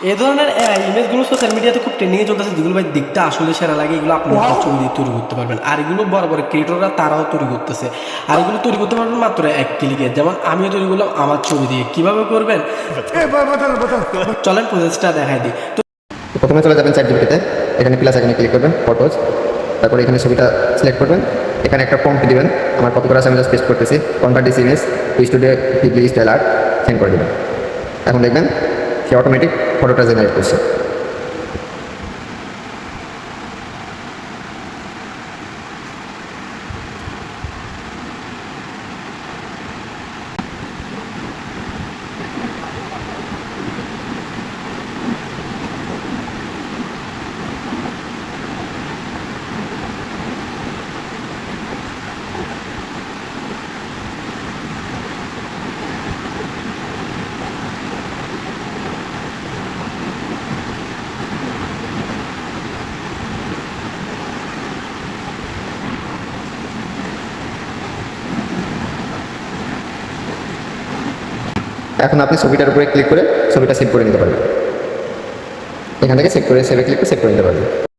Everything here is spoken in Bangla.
এই ধরনের ইমেজগুলো সোশ্যাল মিডিয়াতে খুব ট্রেন্ডিংয়ে চলতেছে, যেগুলো ভাই দেখতে আসলে সেরা লাগে। এগুলো আপনি আপনার ছবি দিয়ে তৈরি করতে পারবেন। আর এগুলো বড় বড় ক্রিয়েটররা তারাও তৈরি করতেছে। আর এগুলো তৈরি করতে পারবেন মাত্র এক ক্লিকে। যেমন আমিও তৈরি করলাম আমার ছবি দিয়ে। কিভাবে করবেন চলেন প্রসেসটা দেখাই দিই। তো প্রথমে চলে যাবেন চ্যাটজিপিটিতে, এখানে প্লাস এখানে ক্লিক করবেন, ফটোজ, তারপরে এখানে ছবিটা সিলেক্ট করবেন, এখানে একটা প্রম্পট দিবেন। আমার কপি করা আছে, আমি জাস্ট পেস্ট করতেছি, convert this image to studio Ghibli style art, send করে দেবেন। এখন দেখবেন সে অটোমেটিক ফটোটা জেনারেট করছে। এখন আপনি ছবিটার উপরে ক্লিক করে ছবিটা সেভ করে নিতে পারবেন। এখান থেকে সেভ করে সেভে ক্লিক করে সেভ করে নিতে পারবেন।